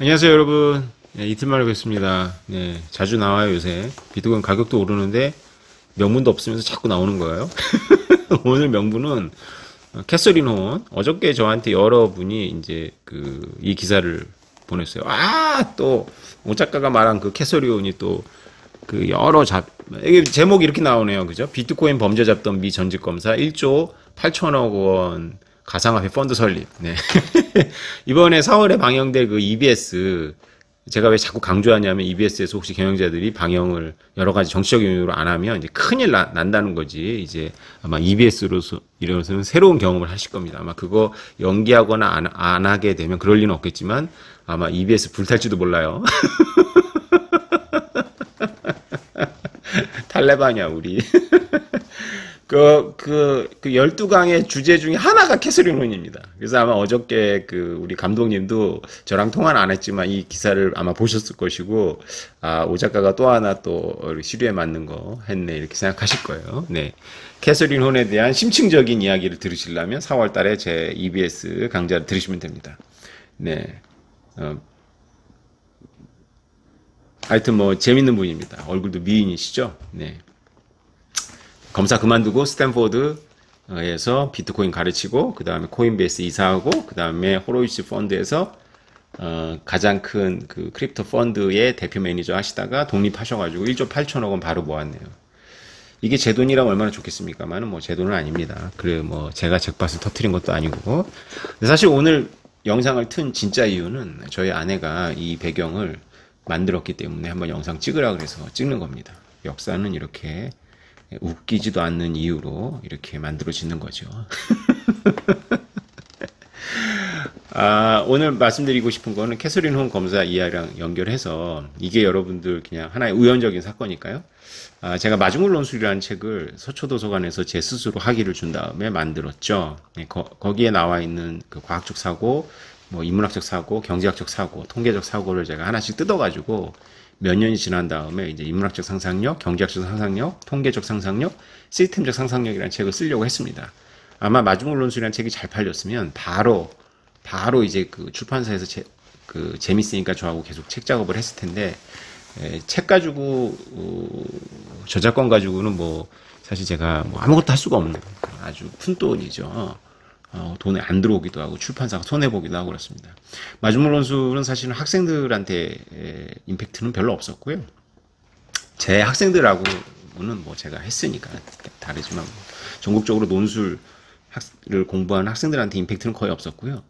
안녕하세요, 여러분. 네, 이틀 만에 뵙습니다. 네, 자주 나와요, 요새. 비트코인 가격도 오르는데 명분도 없으면서 자꾸 나오는 거예요. 오늘 명분은 캐서린 혼. 어저께 저한테 여러분이 이제 이 기사를 보냈어요. 또, 오 작가가 말한 그 캐서린 혼이 또 이게 제목이 이렇게 나오네요. 그죠? 비트코인 범죄 잡던 미 전직 검사 1조 8천억 원 가상화폐 펀드 설립. 네. 이번에 4월에 방영될 그 EBS, 제가 왜 자꾸 강조하냐면 EBS에서 혹시 경영자들이 방영을 여러 가지 정치적 이유로 안 하면 이제 큰일 난다는 거지. 이제 아마 EBS로서 이러서는 새로운 경험을 하실 겁니다. 아마 그거 연기하거나 안 하게 되면 그럴 리는 없겠지만 아마 EBS 불탈지도 몰라요. 탈레반이야, 우리. 12강의 주제 중에 하나가 캐서린 혼입니다. 그래서 아마 어저께 우리 감독님도 저랑 통화는 안 했지만 이 기사를 아마 보셨을 것이고, 오 작가가 또 하나 또 시류에 맞는 거 했네, 이렇게 생각하실 거예요. 네. 캐서린 혼에 대한 심층적인 이야기를 들으시려면 4월 달에 제 EBS 강좌를 들으시면 됩니다. 네. 하여튼 재밌는 분입니다. 얼굴도 미인이시죠? 네. 검사 그만두고 스탠포드에서 비트코인 가르치고 그 다음에 코인베이스 이사하고 그 다음에 호로이치 펀드에서 가장 큰 크립토 펀드의 대표 매니저 하시다가 독립하셔가지고 1조 8천억 원 바로 모았네요. 이게 제 돈이라면 얼마나 좋겠습니까만은 제 돈은 아닙니다. 그래 제가 잭팟을 터트린 것도 아니고. 근데 사실 오늘 영상을 튼 진짜 이유는 저희 아내가 이 배경을 만들었기 때문에 한번 영상 찍으라 그래서 찍는 겁니다. 역사는 이렇게 웃기지도 않는 이유로 이렇게 만들어지는 거죠. 오늘 말씀드리고 싶은 거는 캐서린 홈 검사 이야기랑 연결해서 이게 여러분들 그냥 하나의 우연적인 사건일까요? 제가 마중물 논술이라는 책을 서초도서관에서 제 스스로 학위를 준 다음에 만들었죠. 거기에 나와 있는 과학적 사고, 인문학적 사고, 경제학적 사고, 통계적 사고를 제가 하나씩 뜯어가지고 몇 년이 지난 다음에 이제 인문학적 상상력, 경제학적 상상력, 통계적 상상력, 시스템적 상상력이라는 책을 쓰려고 했습니다. 아마 마중물 논술이라는 책이 잘 팔렸으면 바로 이제 출판사에서 재밌으니까 저하고 계속 책 작업을 했을 텐데, 책 가지고 저작권 가지고는 사실 제가 아무것도 할 수가 없는 아주 큰 돈이죠. 돈이 안 들어오기도 하고 출판사가 손해보기도 하고 그렇습니다. 마중물 논술은 사실은 학생들한테 임팩트는 별로 없었고요. 제 학생들하고는 제가 했으니까 다르지만 전국적으로 논술을 공부하는 학생들한테 임팩트는 거의 없었고요.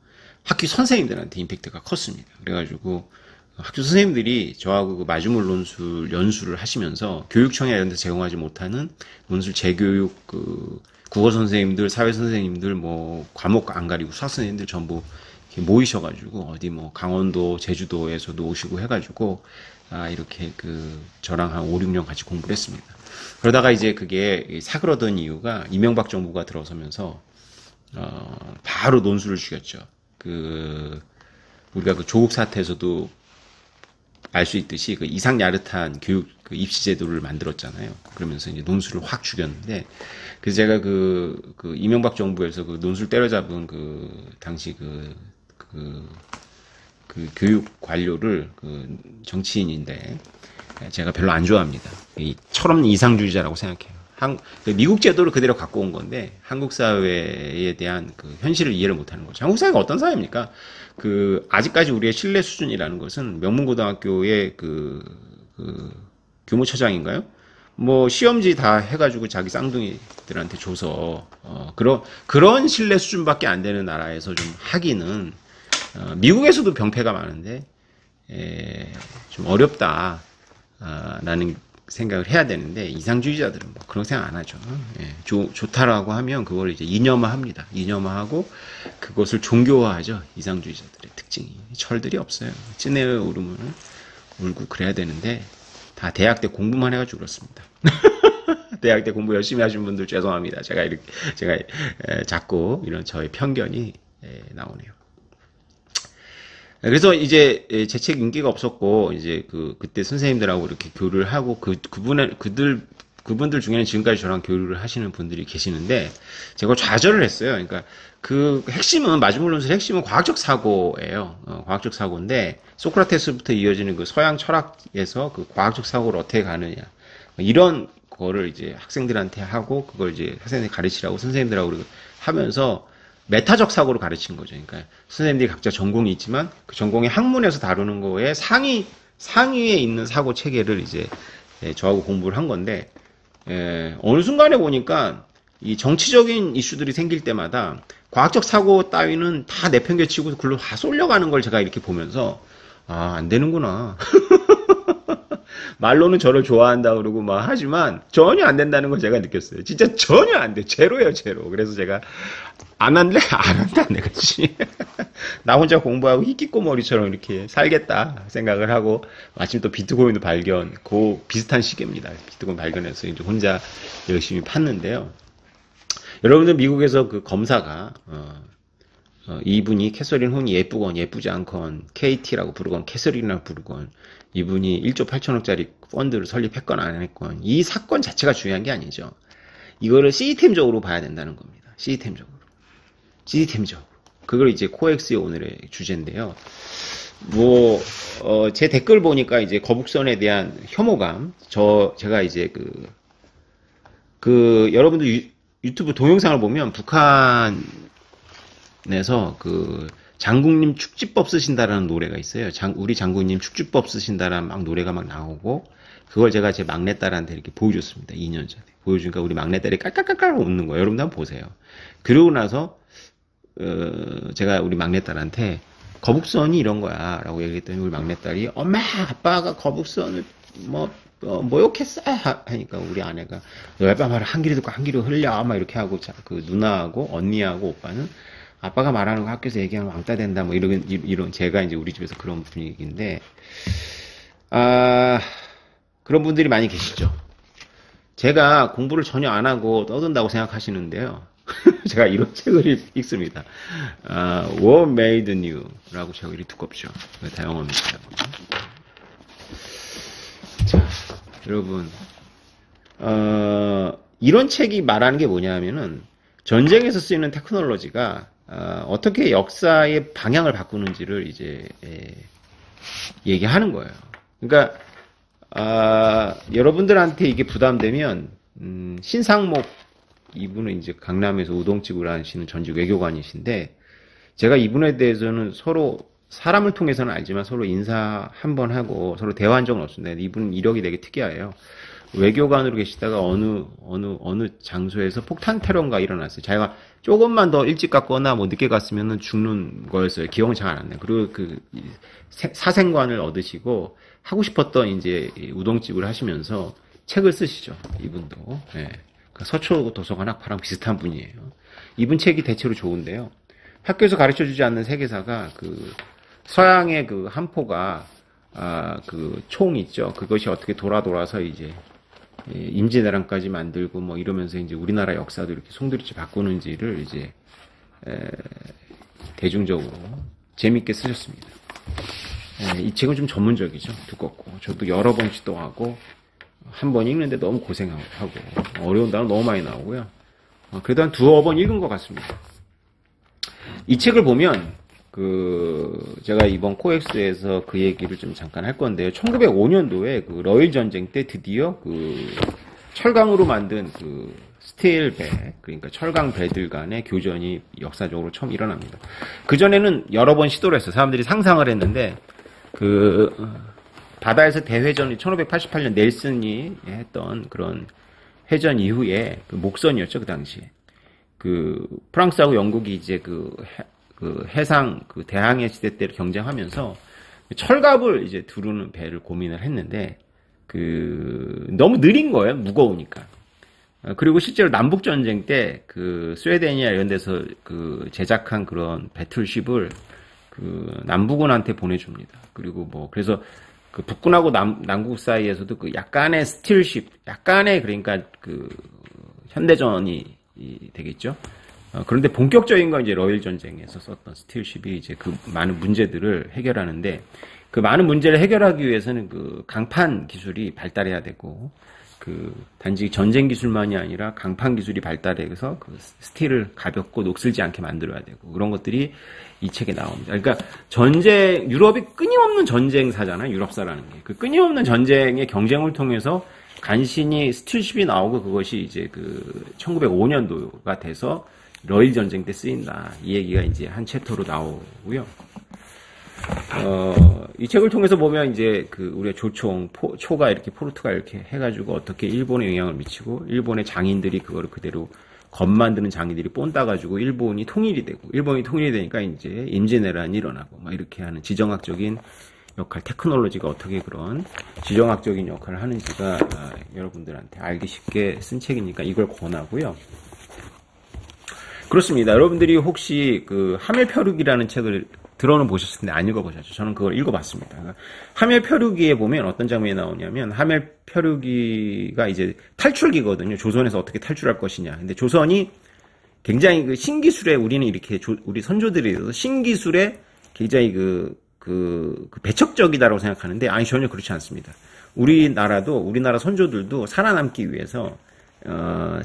학교 선생님들한테 임팩트가 컸습니다. 그래가지고 학교 선생님들이 저하고 마중물 논술 연수를 하시면서 교육청이나 이런 데 제공하지 못하는 논술 재교육 국어 선생님들, 사회 선생님들, 과목 안 가리고 수학 선생님들 전부 이렇게 모이셔가지고 어디 강원도, 제주도에서도 오시고 해가지고 이렇게 저랑 한 5, 6년 같이 공부를 했습니다. 그러다가 이제 그게 사그러든 이유가 이명박 정부가 들어서면서 바로 논술을 죽였죠. 우리가 조국 사태에서도 알 수 있듯이 이상 야릇한 교육 입시 제도를 만들었잖아요. 그러면서 이제 논술을 확 죽였는데, 그래서 제가 이명박 정부에서 논술 때려잡은 당시 교육 관료를 정치인인데 제가 별로 안 좋아합니다. 철없는 이상주의자라고 생각해요. 미국 제도를 그대로 갖고 온 건데 한국 사회에 대한 현실을 이해를 못하는 거죠. 한국 사회가 어떤 사회입니까? 아직까지 우리의 신뢰 수준이라는 것은 명문고등학교의 교무처장인가요? 시험지 다 해가지고 자기 쌍둥이들한테 줘서 그런 신뢰 수준밖에 안 되는 나라에서 좀 하기는 미국에서도 병폐가 많은데 좀 어렵다 라는 생각을 해야 되는데 이상주의자들은 그런 생각 안 하죠. 좋다라고 하면 그걸 이제 이념화합니다. 이념화하고 그것을 종교화하죠. 이상주의자들의 특징이 철들이 없어요. 찐의 울음을 울고 그래야 되는데 다 대학 때 공부만 해가지고 그렇습니다. 대학 때 공부 열심히 하신 분들 죄송합니다. 제가 자꾸 이런 저의 편견이 나오네요. 그래서 이제 제 책 인기가 없었고 이제 그때 선생님들하고 이렇게 교류를 하고 그들 그분들 중에는 지금까지 저랑 교류를 하시는 분들이 계시는데 제가 좌절을 했어요. 그러니까 그 핵심은 마지막 논술의 핵심은 과학적 사고예요. 과학적 사고인데 소크라테스부터 이어지는 그 서양 철학에서 그 과학적 사고를 어떻게 가느냐 이런 거를 이제 학생들한테 하고 그걸 이제 학생들이 가르치라고 선생님들하고 하면서 메타적 사고를 가르친 거죠. 그러니까 선생님들이 각자 전공이 있지만 그 전공의 학문에서 다루는 거에 상위에 있는 사고 체계를 이제 저하고 공부를 한 건데 어느 순간에 보니까 이 정치적인 이슈들이 생길 때마다 과학적 사고 따위는 다 내팽개치고 글로 다 쏠려가는 걸 제가 이렇게 보면서 안 되는구나. 말로는 저를 좋아한다 그러고 막 하지만 전혀 안 된다는 걸 제가 느꼈어요. 진짜 전혀 안 돼. 제로예요, 제로. 그래서 제가 안 할래? 안 한다, 내가 지. 나 혼자 공부하고 히키코모리처럼 이렇게 살겠다 생각을 하고 마침 또 비트코인도 발견, 그 비슷한 시기입니다. 비트코인 발견해서 이제 혼자 열심히 팠는데요. 여러분들 미국에서 그 검사가 이분이 캐서린 혼이 예쁘건 예쁘지 않건 KT라고 부르건 캐서린이라고 부르건 이분이 1조 8천억짜리 펀드를 설립했건 안 했건 이 사건 자체가 중요한 게 아니죠. 이거를 시스템적으로 봐야 된다는 겁니다. 시스템적으로. 그걸 이제 코엑스의 오늘의 주제인데요. 제 댓글 보니까 이제 거북선에 대한 혐오감, 제가 이제 여러분들 유튜브 동영상을 보면 북한에서 그 장군님 축지법 쓰신다라는 노래가 있어요. 우리 장군님 축지법 쓰신다라는 막 노래가 막 나오고 그걸 제가 제 막내딸한테 이렇게 보여줬습니다. 2년 전에. 보여주니까 우리 막내딸이 깔깔깔깔 웃는 거예요. 여러분들 한번 보세요. 그러고 나서 제가 우리 막내딸한테 거북선이 이런 거야 라고 얘기했더니 우리 막내딸이 엄마 아빠가 거북선을 모욕했어 하니까 우리 아내가 너 아빠 말을 한 귀로 듣고 한 귀로 흘려 막 이렇게 하고 그 누나하고 언니하고 오빠는 아빠가 말하는 거 학교에서 얘기하면 왕따 된다 뭐 이런 제가 이제 우리 집에서 그런 분위기인데 그런 분들이 많이 계시죠. 제가 공부를 전혀 안 하고 떠든다고 생각하시는데요. 제가 이런 책을 읽습니다. What Made New라고 제가 이리 두껍죠. 다 영어입니다. 자, 여러분, 이런 책이 말하는 게 뭐냐면은 전쟁에서 쓰이는 테크놀로지가 어떻게 역사의 방향을 바꾸는지를 이제 얘기하는 거예요. 그러니까 여러분들한테 이게 부담되면 신상목 이분은 이제 강남에서 우동집을 하시는 전직 외교관이신데 제가 이분에 대해서는 서로 사람을 통해서는 알지만 서로 인사 한번 하고 서로 대화한 적은 없습니다. 이분은 이력이 되게 특이해요. 외교관으로 계시다가 어느 장소에서 폭탄 테러가 일어났어요. 자기가 조금만 더 일찍 갔거나 뭐 늦게 갔으면 죽는 거였어요. 기억은 잘 안 나요. 그리고 그 사생관을 얻으시고 하고 싶었던 이제 우동집을 하시면서 책을 쓰시죠. 이분도. 네. 서초 도서관 학파랑 비슷한 분이에요. 이분 책이 대체로 좋은데요. 학교에서 가르쳐주지 않는 세계사가 그 서양의 그 한포가 그 총 있죠. 그것이 어떻게 돌아서 이제 임진왜란까지 만들고 뭐 이러면서 이제 우리나라 역사도 이렇게 송두리째 바꾸는지를 이제 대중적으로 재밌게 쓰셨습니다. 이 책은 좀 전문적이죠. 두껍고 저도 여러 번 시도하고 한 번 읽는데 너무 고생하고 어려운 단어 너무 많이 나오고요. 그래도 한 두어 번 읽은 것 같습니다. 이 책을 보면 제가 이번 코엑스에서 그 얘기를 좀 잠깐 할 건데요. 1905년도에 그 러일 전쟁 때 드디어 철강으로 만든 스틸 배, 그러니까 철강 배들 간의 교전이 역사적으로 처음 일어납니다. 그전에는 여러 번 시도를 했어요. 사람들이 상상을 했는데 바다에서 대회전이 1588년 넬슨이 했던 그런 회전 이후에 목선이었죠, 그 당시에. 프랑스하고 영국이 이제 해상, 대항해 시대 때를 경쟁하면서 철갑을 이제 두르는 배를 고민을 했는데, 너무 느린 거예요, 무거우니까. 그리고 실제로 남북전쟁 때, 스웨덴이나 이런 데서 제작한 그런 배틀쉽을 남부군한테 보내줍니다. 그리고 그래서 북군하고 남국 사이에서도 약간의 스틸쉽, 그러니까 현대전이 되겠죠. 그런데 본격적인 건 이제 러일 전쟁에서 썼던 스틸쉽이 이제 많은 문제들을 해결하는데 많은 문제를 해결하기 위해서는 강판 기술이 발달해야 되고 단지 전쟁 기술만이 아니라 강판 기술이 발달해서 그 스틸을 가볍고 녹슬지 않게 만들어야 되고 그런 것들이 이 책에 나옵니다. 그러니까 유럽이 끊임없는 전쟁사잖아요. 유럽사라는 게. 그 끊임없는 전쟁의 경쟁을 통해서 간신히 스틸십이 나오고 그것이 이제 1905년도가 돼서 러일 전쟁 때 쓰인다. 이 얘기가 이제 한 챕터로 나오고요. 이 책을 통해서 보면 이제 우리가 조총, 초가 이렇게 포르투갈 이렇게 해가지고 어떻게 일본에 영향을 미치고 일본의 장인들이 그거를 그대로 검 만드는 장인들이 본 따가지고 일본이 통일이 되니까 이제 임진왜란이 일어나고 막 이렇게 하는 지정학적인 역할, 테크놀로지가 어떻게 그런 지정학적인 역할을 하는지가 여러분들한테 알기 쉽게 쓴 책이니까 이걸 권하고요. 그렇습니다. 여러분들이 혹시 하멜펴루기라는 책을 들어는 보셨을 텐데 안 읽어보셨죠? 저는 그걸 읽어봤습니다. 하멜펴루기에 보면 어떤 장면이 나오냐면 하멜펴루기가 이제 탈출기거든요. 조선에서 어떻게 탈출할 것이냐. 근데 조선이 굉장히 신기술에 우리는 이렇게 우리 선조들에 대해서 신기술에 굉장히 배척적이다라고 생각하는데 아니 전혀 그렇지 않습니다. 우리나라 선조들도 살아남기 위해서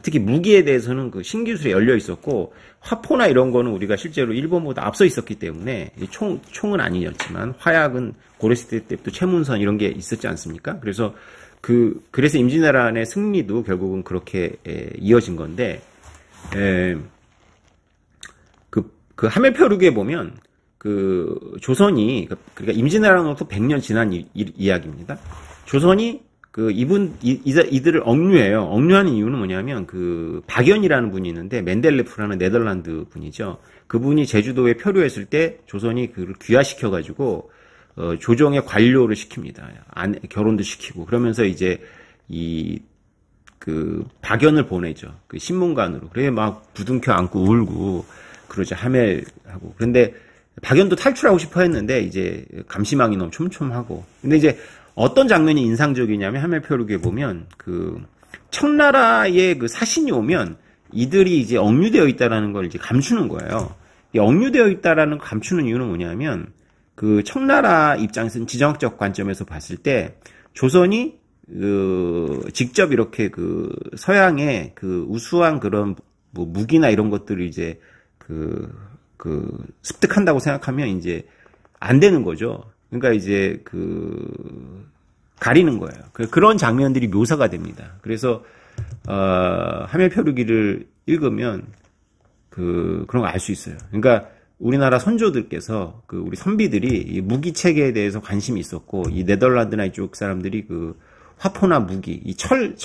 특히 무기에 대해서는 신기술에 열려 있었고 화포나 이런 거는 우리가 실제로 일본보다 앞서 있었기 때문에 총은 아니었지만 화약은 고려시대 때부터 최문선 이런 게 있었지 않습니까? 그래서 임진왜란의 승리도 결국은 그렇게 이어진 건데 하멜펴루기에 보면 조선이 그러니까 임진왜란으로부터 100년 지난 이야기입니다. 조선이 이들을 억류해요. 억류하는 이유는 뭐냐면 박연이라는 분이 있는데 멘델레프라는 네덜란드 분이죠. 그분이 제주도에 표류했을 때 조선이 그를 귀화시켜가지고 조정의 관료를 시킵니다. 결혼도 시키고 그러면서 이제 박연을 보내죠. 신문관으로. 그래 막 부둥켜 안고 울고 그러죠. 하멜하고. 그런데 박연도 탈출하고 싶어 했는데 이제 감시망이 너무 촘촘하고. 근데 이제 어떤 장면이 인상적이냐면 하멜펴루기에 보면 청나라의 사신이 오면 이들이 이제 억류되어 있다라는 걸 이제 감추는 거예요. 이 억류되어 있다라는 걸 감추는 이유는 뭐냐면 청나라 입장에서는 지정학적 관점에서 봤을 때 조선이 직접 이렇게 서양의 우수한 그런 뭐 무기나 이런 것들을 이제 습득한다고 생각하면 이제 안 되는 거죠. 그러니까 이제 가리는 거예요. 그런 장면들이 묘사가 됩니다. 그래서 하멜펴루기를 읽으면 그런 거 알 수 있어요. 그러니까 우리나라 선조들께서 우리 선비들이 이 무기 체계에 대해서 관심이 있었고 이 네덜란드나 이쪽 사람들이 화포나 무기, 이 철을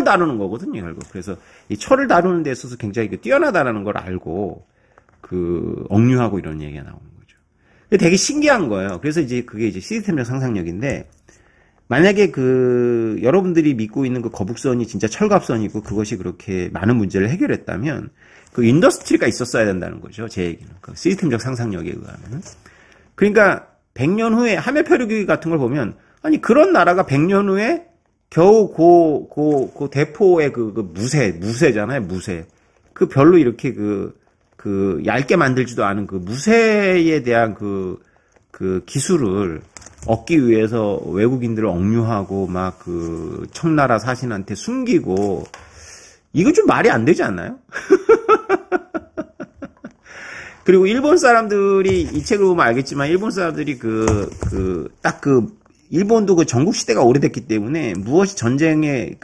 다루는 거거든요, 결국. 그래서 이 철을 다루는 데 있어서 굉장히 뛰어나다라는 걸 알고 억류하고 이런 얘기가 나오는 거죠. 되게 신기한 거예요. 그래서 이제 그게 이제 시스템적 상상력인데 만약에 여러분들이 믿고 있는 거북선이 진짜 철갑선이고 그것이 그렇게 많은 문제를 해결했다면 인더스트리가 있었어야 된다는 거죠. 제 얘기는. 시스템적 상상력에 의하면. 그러니까 100년 후에 하멜펴루기 같은 걸 보면 아니 그런 나라가 100년 후에 겨우 대포의 무쇠잖아요. 무쇠. 별로 이렇게 얇게 만들지도 않은 무쇠에 대한 기술을 얻기 위해서 외국인들을 억류하고 막 청나라 사신한테 숨기고 이거 좀 말이 안 되지 않나요? 그리고 일본 사람들이 이 책을 보면 알겠지만 일본 사람들이 일본도 전국 시대가 오래됐기 때문에 무엇이 전쟁의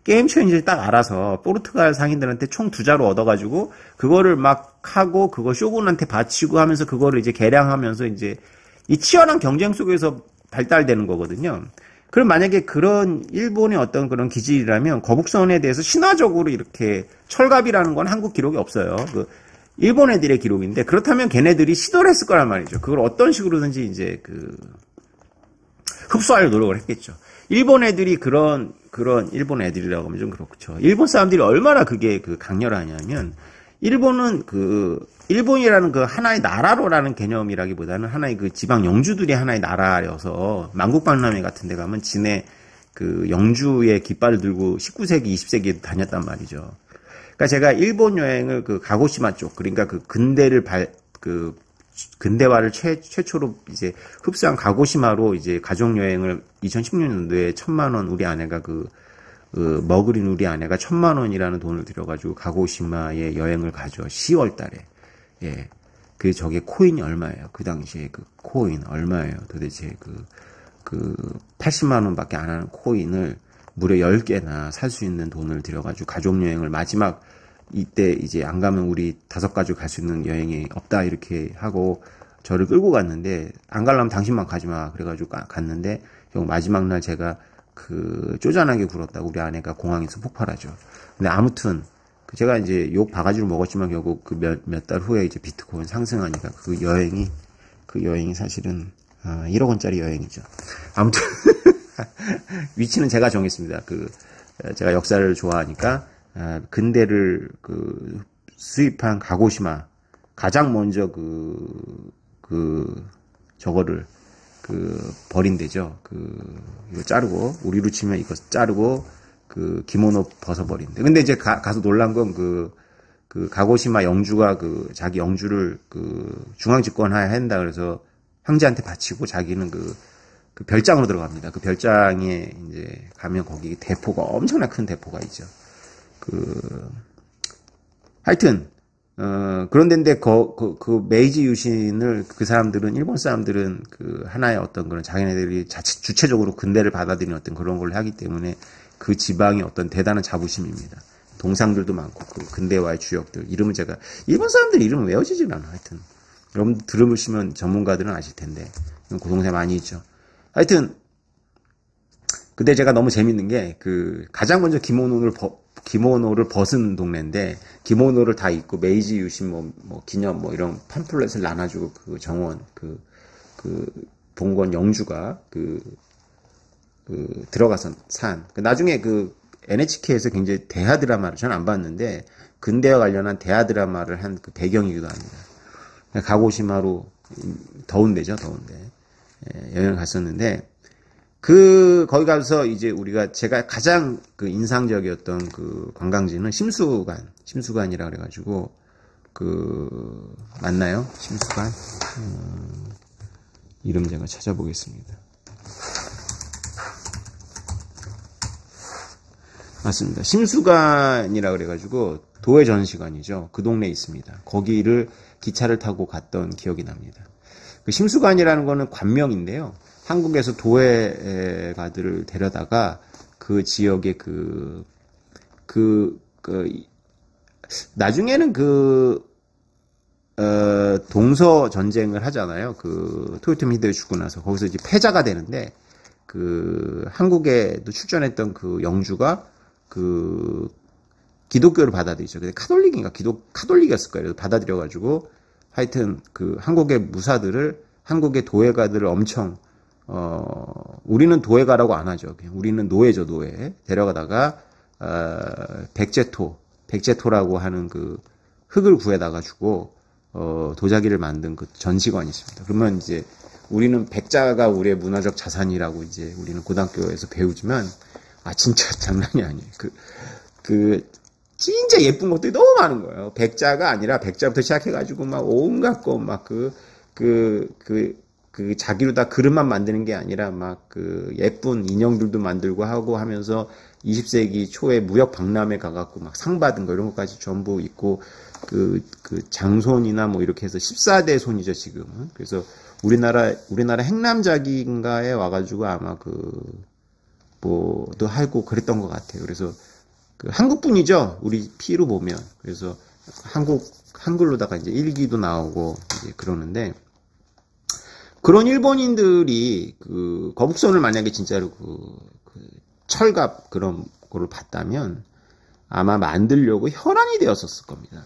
게임 체인지를 딱 알아서 포르투갈 상인들한테 총 2자루 얻어가지고 그거를 막 하고 그거 쇼군한테 바치고 하면서 그거를 이제 개량하면서 이제 이 치열한 경쟁 속에서 발달되는 거거든요. 그럼 만약에 그런 일본의 어떤 그런 기질이라면 거북선에 대해서 신화적으로 이렇게 철갑이라는 건 한국 기록이 없어요. 일본 애들의 기록인데 그렇다면 걔네들이 시도를 했을 거란 말이죠. 그걸 어떤 식으로든지 이제 흡수하려 노력을 했겠죠. 일본 애들이 일본 애들이라고 하면 좀 그렇죠. 일본 사람들이 얼마나 그게 강렬하냐면 일본이라는 하나의 나라로라는 개념이라기보다는 하나의 지방 영주들이 하나의 나라여서 만국박람회 같은 데 가면 진해 영주의 깃발을 들고 19세기, 20세기에 다녔단 말이죠. 그러니까 제가 일본 여행을 가고시마 쪽, 그러니까 근대화를 최초로 이제 흡수한 가고시마로 이제 가족여행을 2016년도에 1,000만 원 우리 아내가 머그린 우리 아내가 1,000만 원이라는 돈을 들여가지고 가고시마에 여행을 가죠. 10월 달에. 예. 저게 코인이 얼마예요? 그 당시에 그 코인 얼마예요? 도대체 80만 원밖에 안 하는 코인을 무려 10개나 살 수 있는 돈을 들여가지고 가족여행을 마지막 이때 이제 안 가면 우리 5가족 갈 수 있는 여행이 없다 이렇게 하고 저를 끌고 갔는데 안 가려면 당신만 가지 마 그래가지고 갔는데 형 마지막 날 제가 쪼잔하게 굴었다고 우리 아내가 공항에서 폭발하죠. 근데 아무튼 제가 이제 욕 바가지로 먹었지만 결국 몇 달 후에 이제 비트코인 상승하니까 그 여행이 사실은 1억 원짜리 여행이죠. 아무튼 위치는 제가 정했습니다. 제가 역사를 좋아하니까 근대를 수입한 가고시마 가장 먼저 저거를 버린 데죠. 이거 자르고 우리로 치면 이거 자르고 기모노 벗어버린데. 근데 이제 가서 놀란 건 가고시마 영주가 자기 영주를 중앙 집권해야 한다 그래서 황제한테 바치고 자기는 그 별장으로 들어갑니다. 그 별장에 이제 가면 거기 대포가 엄청나 큰 대포가 있죠. 하여튼 그런 데인데 메이지 유신을 사람들은 일본 사람들은 하나의 어떤 그런 자기네들이 주체적으로 근대를 받아들이는 어떤 그런 걸 하기 때문에 그 지방의 어떤 대단한 자부심입니다. 동상들도 많고 근대화의 주역들 이름은 제가 일본 사람들 이름은 외워지질 않아. 하여튼 여러분 들으시면 전문가들은 아실 텐데 고동생 많이 있죠. 하여튼 근데 제가 너무 재밌는 게 가장 먼저 기모노를 벗은 동네인데 기모노를 다 입고 메이지 유신 기념 이런 팜플렛을 나눠주고 정원 본권 영주가 들어가서 산 나중에 NHK에서 굉장히 대하 드라마를 저는 안 봤는데 근대와 관련한 대하 드라마를 한 배경이기도 합니다. 가고시마로 더운 데죠, 더운데 여행을 갔었는데 거기 가서 이제 제가 가장 인상적이었던 관광지는 심수관이라 그래가지고 맞나요? 심수관? 이름 제가 찾아보겠습니다. 맞습니다. 심수관이라 그래가지고 도회 전시관이죠. 그 동네에 있습니다. 거기를 기차를 타고 갔던 기억이 납니다. 심수관이라는 거는 관명인데요. 한국에서 도회가들을 데려다가 그 지역의 나중에는 동서 전쟁을 하잖아요. 토요토미 히데요시 죽고 나서 거기서 이제 패자가 되는데 한국에도 출전했던 영주가 기독교를 받아들이죠. 근데 카톨릭이었을 거예요. 그래서 받아들여가지고 하여튼 한국의 무사들을 한국의 도회가들을 엄청 우리는 도회가라고 안 하죠. 그냥 우리는 노예죠, 노예. 데려가다가 백제토라고 하는 흙을 구해다가 주고 도자기를 만든 전시관이 있습니다. 그러면 이제 우리는 백자가 우리의 문화적 자산이라고 이제 우리는 고등학교에서 배우지만 진짜 장난이 아니에요. 진짜 예쁜 것들이 너무 많은 거예요. 백자가 아니라 백자부터 시작해가지고 막 온갖 거 자기로 다 그릇만 만드는 게 아니라 예쁜 인형들도 만들고 하고 하면서 20세기 초에 무역 박람회 가갖고 상 받은 거 이런 것까지 전부 있고 장손이나 이렇게 해서 14대 손이죠, 지금은. 그래서 우리나라 행남자기인가에 와가지고 아마 도 하고 그랬던 것 같아요. 그래서 한국 분이죠. 우리 피로 보면. 그래서 한글로다가 이제 일기도 나오고 이제 그러는데 그런 일본인들이 거북선을 만약에 진짜로 철갑 그런 거를 봤다면 아마 만들려고 혈안이 되었었을 겁니다.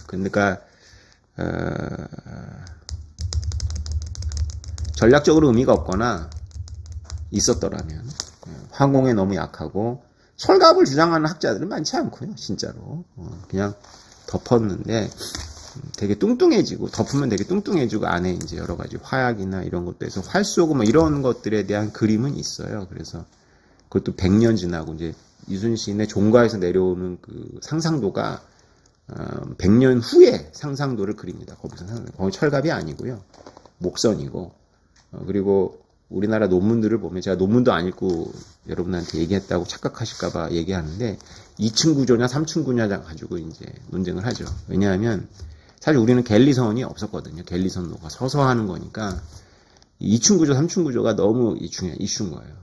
그러니까 전략적으로 의미가 없거나 있었더라면 화공에 너무 약하고 철갑을 주장하는 학자들은 많지 않고요. 진짜로 그냥 덮었는데 되게 뚱뚱해지고 덮으면 되게 뚱뚱해지고 안에 이제 여러 가지 화약이나 이런 것도 해서 활 쏘고 이런 것들에 대한 그림은 있어요. 그래서 그것도 100년 지나고 이제 이순신의 종가에서 내려오는 상상도가 100년 후에 상상도를 그립니다. 거기 철갑이 아니고요. 목선이고 그리고 우리나라 논문들을 보면 제가 논문도 안 읽고 여러분한테 얘기했다고 착각하실까봐 얘기하는데 2층 구조냐 3층 구조냐 가지고 이제 논쟁을 하죠. 왜냐하면 사실 우리는 갤리선이 없었거든요. 갤리선로가 서서 하는 거니까 2층 구조, 3층 구조가 너무 중요한 이슈인 거예요.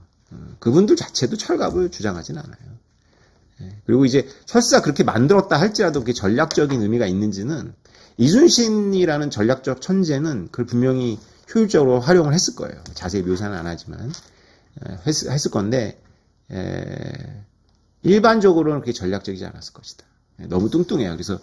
그분들 자체도 철갑을 주장하진 않아요. 그리고 이제 설사 그렇게 만들었다 할지라도 그게 전략적인 의미가 있는지는 이순신이라는 전략적 천재는 그걸 분명히 효율적으로 활용을 했을 거예요. 자세히 묘사는 안 하지만 했을 건데 일반적으로는 그렇게 전략적이지 않았을 것이다. 너무 뚱뚱해요. 그래서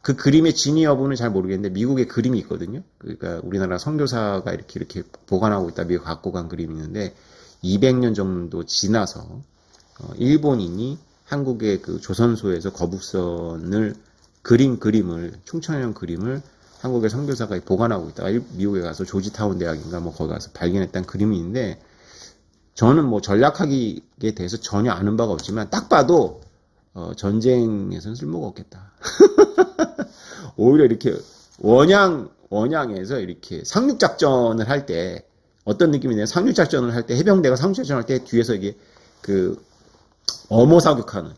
그 그림의 진위 여부는 잘 모르겠는데 미국에 그림이 있거든요. 그러니까 우리나라 선교사가 이렇게 보관하고 있다 미국 갖고 간 그림이 있는데 200년 정도 지나서 일본인이 한국의 그 조선소에서 거북선을 그림을 총천형 그림을 한국의 선교사가 보관하고 있다가 미국에 가서 조지타운 대학인가 뭐 거기 가서 발견했다는 그림이 있는데 저는 뭐 전략학에 대해서 전혀 아는 바가 없지만 딱 봐도 전쟁에서는 쓸모가 없겠다. 오히려 이렇게 원양에서 이렇게 상륙작전을 할 때 어떤 느낌이냐면 상륙작전을 할 때 해병대가 상륙작전을 할 때 뒤에서 이게 그 어모 사격하는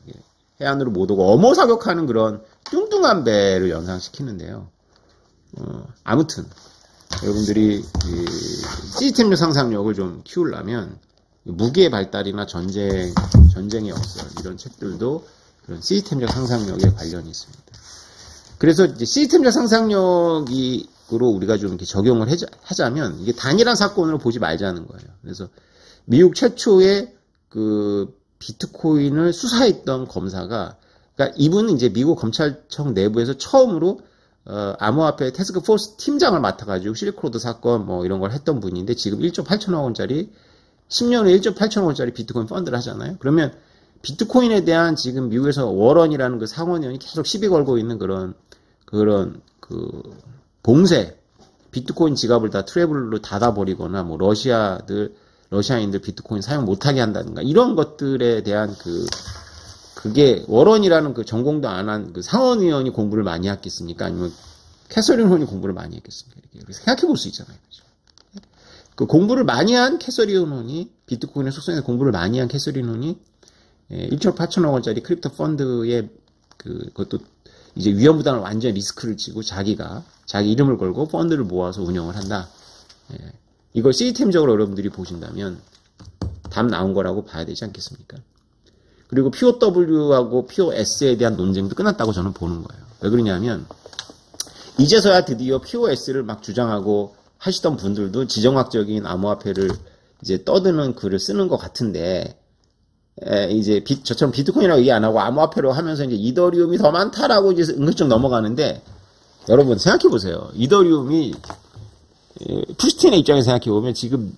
해안으로 못 오고 어모 사격하는 그런 뚱뚱한 배를 연상시키는데요. 아무튼 여러분들이 시스템적 상상력을 좀 키우려면 무기의 발달이나 전쟁의 역사 이런 책들도 그런 시스템적 상상력에 관련이 있습니다. 그래서 이제 시스템적 상상력으로 우리가 좀 이렇게 적용을 하자면 이게 단일한 사건으로 보지 말자는 거예요. 그래서 미국 최초의 그 비트코인을 수사했던 검사가, 그러니까 이분은 이제 미국 검찰청 내부에서 처음으로 암호화폐 태스크포스 팀장을 맡아가지고 실리코드 사건 뭐 이런 걸 했던 분인데 지금 1.8천억 원짜리 10년에 1.8천억 원짜리 비트코인 펀드를 하잖아요. 그러면 비트코인에 대한 지금 미국에서 워런이라는 그 상원의원이 계속 시비 걸고 있는 그런 그 봉쇄, 비트코인 지갑을 다 트래블로 닫아버리거나 뭐 러시아인들 비트코인 사용 못하게 한다든가 이런 것들에 대한 그게 워런이라는 그 전공도 안 한 그 상원의원이 공부를 많이 했겠습니까? 아니면 캐서린 혼이 공부를 많이 했겠습니까? 이렇게 생각해 볼 수 있잖아요. 그렇죠? 그 공부를 많이 한 캐서린 혼이 비트코인의 속성에서 공부를 많이 한 캐서린 혼이 1.8천억 원짜리 크립토 펀드에 그것도 이제 위험부담을 완전 리스크를 지고 자기 이름을 걸고 펀드를 모아서 운영을 한다. 이걸 시스템적으로 여러분들이 보신다면 답 나온 거라고 봐야 되지 않겠습니까? 그리고 POW하고 POS에 대한 논쟁도 끝났다고 저는 보는 거예요. 왜 그러냐면 이제서야 드디어 POS를 막 주장하고 하시던 분들도 지정학적인 암호화폐를 이제 떠드는 글을 쓰는 것 같은데 이제 저처럼 비트코인이라고 얘기 안 하고 암호화폐로 하면서 이제 이더리움이 더 많다라고 이제 은근슬쩍 넘어가는데 여러분 생각해 보세요. 이더리움이 푸스틴의 입장에서 생각해 보면 지금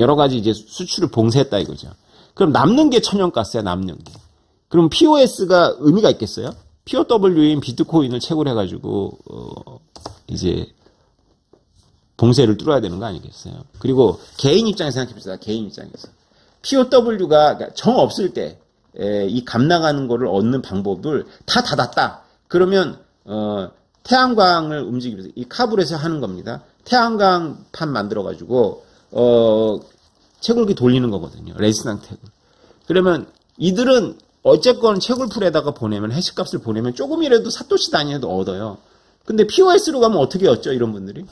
여러 가지 이제 수출을 봉쇄했다 이거죠. 그럼 남는 게 천연가스야, 남는 게. 그럼 POS가 의미가 있겠어요? POW인 비트코인을 채굴 해가지고 이제 봉쇄를 뚫어야 되는 거 아니겠어요? 그리고 개인 입장에서 생각해봅시다. 개인 입장에서. POW가 정 없을 때 이 값 나가는 거를 얻는 방법을 다 닫았다. 그러면 태양광을 움직이기 위해서 이 카불에서 하는 겁니다. 태양광판 만들어가지고 채굴기 돌리는 거거든요. 레지스탕 태굴. 그러면 이들은 어쨌건 채굴풀에다가 보내면 해시값을 보내면 조금이라도 사토시 단위라도 얻어요. 근데 POS로 가면 어떻게 얻죠? 이런 분들이.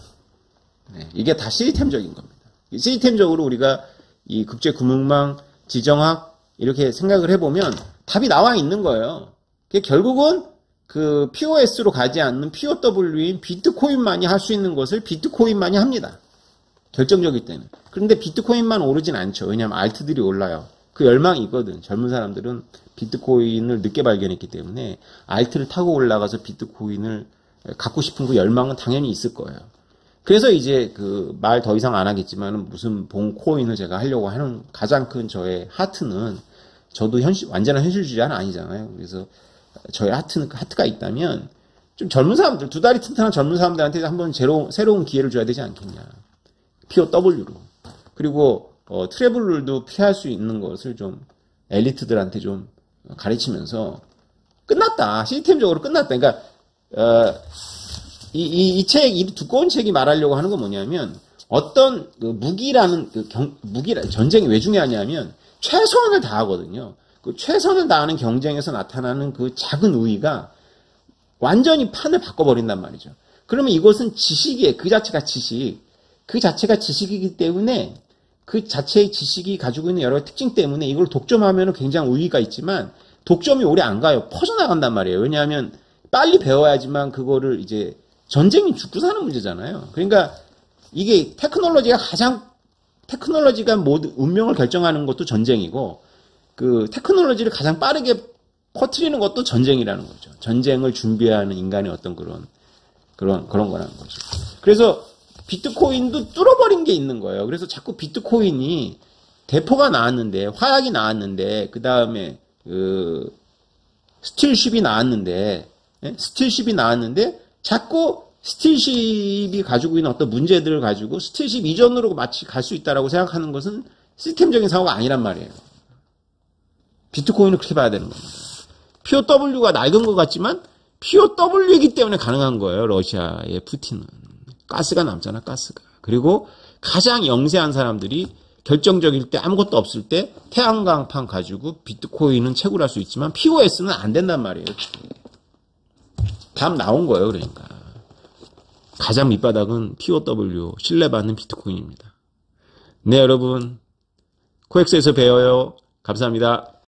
네, 이게 다 시스템적인 겁니다. 시스템적으로 우리가 이 국제금융망, 지정학 이렇게 생각을 해보면 답이 나와 있는 거예요. 결국은 그 POS로 가지 않는 POW인 비트코인만이 할 수 있는 것을 비트코인만이 합니다. 결정적일 때는. 그런데 비트코인만 오르진 않죠. 왜냐하면 알트들이 올라요. 그 열망이 있거든. 젊은 사람들은 비트코인을 늦게 발견했기 때문에 알트를 타고 올라가서 비트코인을 갖고 싶은 그 열망은 당연히 있을 거예요. 그래서 이제 그 말 더 이상 안 하겠지만 무슨 봉코인을 제가 하려고 하는 가장 큰 저의 하트는 저도 완전한 현실주의자는 아니잖아요. 그래서 저의 하트가 있다면 좀 젊은 사람들, 두 다리 튼튼한 젊은 사람들한테 한번 새로운 기회를 줘야 되지 않겠냐. POW로. 그리고 트래블도 피할 수 있는 것을 좀 엘리트들한테 좀 가르치면서 끝났다. 시스템적으로 끝났다. 그러니까 이 두꺼운 책이 말하려고 하는 건 뭐냐면 어떤 그 무기라는 전쟁이 왜 중요하냐면 최선을 다하거든요. 그 최선을 다하는 경쟁에서 나타나는 그 작은 우위가 완전히 판을 바꿔버린단 말이죠. 그러면 이것은 지식이에요. 그 자체가 지식. 그 자체가 지식이기 때문에 그 자체의 지식이 가지고 있는 여러 특징 때문에 이걸 독점하면 굉장히 우위가 있지만 독점이 오래 안 가요. 퍼져나간단 말이에요. 왜냐하면 빨리 배워야지만 그거를 이제 전쟁이 죽고 사는 문제잖아요. 그러니까 이게 테크놀로지가 모두 운명을 결정하는 것도 전쟁이고 그 테크놀로지를 가장 빠르게 퍼뜨리는 것도 전쟁이라는 거죠. 전쟁을 준비하는 인간의 어떤 그런 거라는 거죠. 그래서 비트코인도 뚫어버린 게 있는 거예요. 그래서 자꾸 비트코인이 대포가 나왔는데, 화약이 나왔는데, 그 다음에 스틸십이 나왔는데, 자꾸 스틸십이 가지고 있는 어떤 문제들을 가지고 스틸십 이전으로 마치 갈 수 있다라고 생각하는 것은 시스템적인 사고가 아니란 말이에요. 비트코인을 그렇게 봐야 되는 겁니다. POW가 낡은 것 같지만 POW이기 때문에 가능한 거예요. 러시아의 푸틴은. 가스가 남잖아, 가스가. 그리고 가장 영세한 사람들이 결정적일 때 아무것도 없을 때 태양광판 가지고 비트코인은 채굴할 수 있지만 POS는 안 된단 말이에요. 답 나온 거예요. 그러니까. 가장 밑바닥은 POW, 신뢰받는 비트코인입니다. 네, 여러분. 코엑스에서 배워요. 감사합니다.